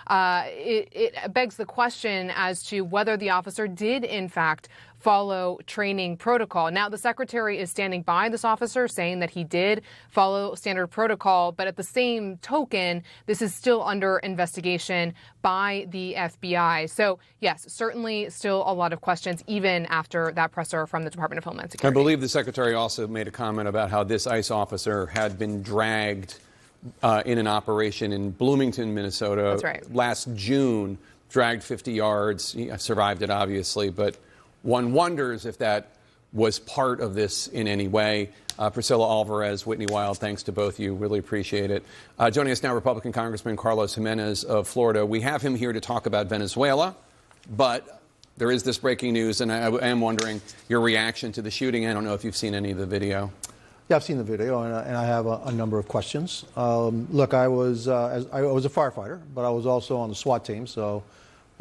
It begs the question as to whether the officer did, in fact, follow training protocol. Now, the secretary is standing by this officer, saying that he did follow standard protocol. But at the same token, this is still under investigation by the FBI. So, yes, certainly still a lot of questions, even after that presser from the Department of Homeland Security. I believe the secretary also made a comment about how this ICE officer had been dragged in an operation in Bloomington, Minnesota. That's right. Last June, dragged 50 yards. He survived it, obviously, but one wonders if that was part of this in any way. Priscilla Alvarez, Whitney Wild, thanks to both of you. Really appreciate it. Joining us now, Republican Congressman Carlos Jimenez of Florida. We have him here to talk about Venezuela, but there is this breaking news, and I am wondering your reaction to the shooting. I don't know if you've seen any of the video. Yeah, I've seen the video, and I have a number of questions. Look, I was a firefighter, but I was also on the SWAT team, so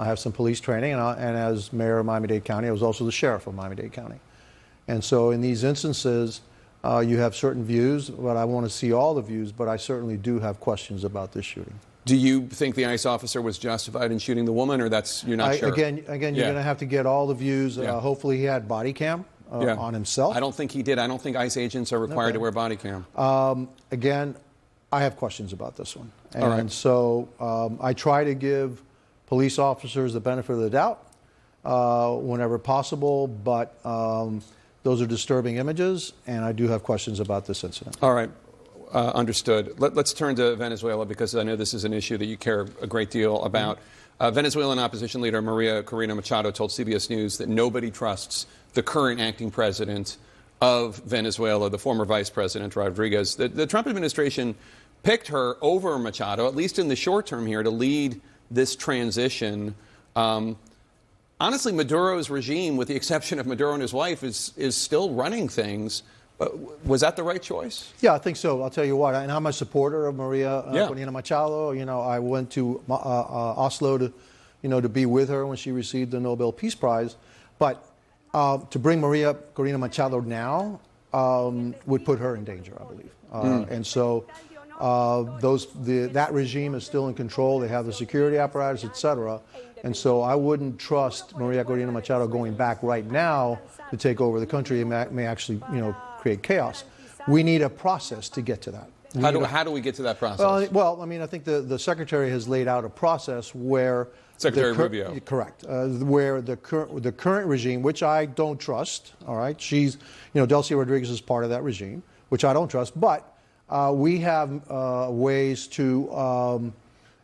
I have some police training. And as mayor of Miami-Dade County, I was also the sheriff of Miami-Dade County. And so in these instances, you have certain views, but I want to see all the views, but I certainly do have questions about this shooting. Do you think the ICE officer was justified in shooting the woman, or you're not sure? Again, you're going to have to get all the views. Hopefully he had body cam. On himself. I don't think he did. I don't think ICE agents are required to wear body cam. Again, I have questions about this one. And so I try to give police officers the benefit of the doubt whenever possible, but those are disturbing images, and I do have questions about this incident. All right. Understood. Let's turn to Venezuela, because I know this is an issue that you care a great deal about. Venezuelan opposition leader Maria Corina Machado told CBS News that nobody trusts the current acting president of Venezuela, the former vice president, Rodriguez. The Trump administration picked her over Machado, at least in the short term here, to lead this transition. Honestly, Maduro's regime, with the exception of Maduro and his wife, is still running things. Was that the right choice? Yeah, I think so. I'll tell you what, and I'm a supporter of Maria Corina Machado. You know, I went to Oslo to be with her when she received the Nobel Peace Prize. But to bring Maria Corina Machado now would put her in danger, I believe. And so that regime is still in control. They have the security apparatus, et cetera. And so I wouldn't trust Maria Corina Machado going back right now to take over the country. It may actually, create chaos. We need a process to get to that. How do we get to that process? Well, I mean, I think the secretary has laid out a process where Secretary Rubio. Correct. Where the current regime, which I don't trust, all right, she's, Delcy Rodriguez is part of that regime, which I don't trust, but we have ways to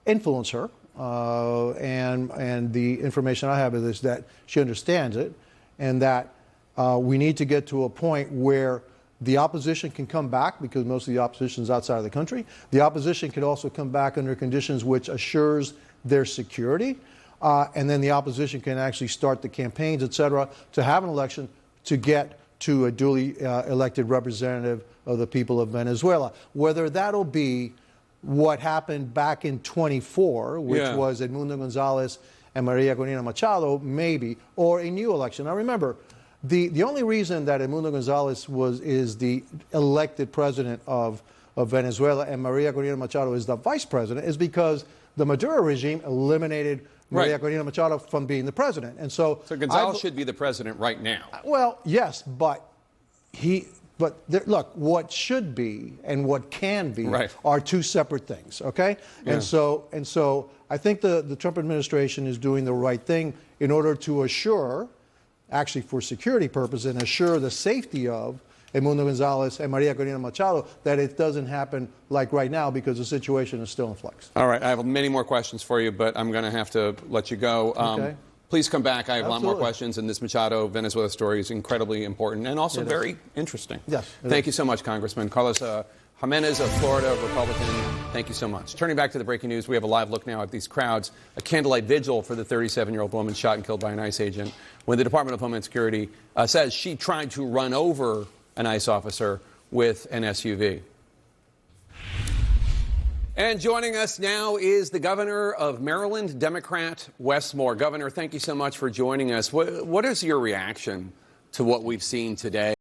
influence her, and the information I have is that she understands it, and that we need to get to a point where the opposition can come back, because most of the opposition is outside of the country. The opposition can also come back under conditions which assures their security, and then the opposition can actually start the campaigns, et cetera, to have an election to get to a duly elected representative of the people of Venezuela. Whether that'll be what happened back in 24, which was Edmundo Gonzalez and Maria Corina Machado, maybe, or a new election. Now remember, the only reason that Edmundo Gonzalez is the elected president of Venezuela and Maria Corina Machado is the vice president is because the Maduro regime eliminated Maria Corina Machado from being the president. And so Gonzalez should be the president right now. Well, yes, but look, what should be and what can be are two separate things, okay? Yeah. And so I think the Trump administration is doing the right thing in order to assure, actually for security purposes, and assure the safety of Edmundo Gonzalez and Maria Corina Machado, that it doesn't happen like right now, because the situation is still in flux. All right, I have many more questions for you, but I'm going to have to let you go. Okay. Please come back. I have a lot more questions, and this Machado Venezuela story is incredibly important and also very interesting. Yes. Thank you so much, Congressman. Carlos Jimenez of Florida, Republican. Thank you so much. Turning back to the breaking news, we have a live look now at these crowds. A candlelight vigil for the 37-year-old woman shot and killed by an ICE agent when the Department of Homeland Security says she tried to run over an ICE officer with an SUV. And joining us now is the governor of Maryland, Democrat Wes Moore. Governor, thank you so much for joining us. What is your reaction to what we've seen today?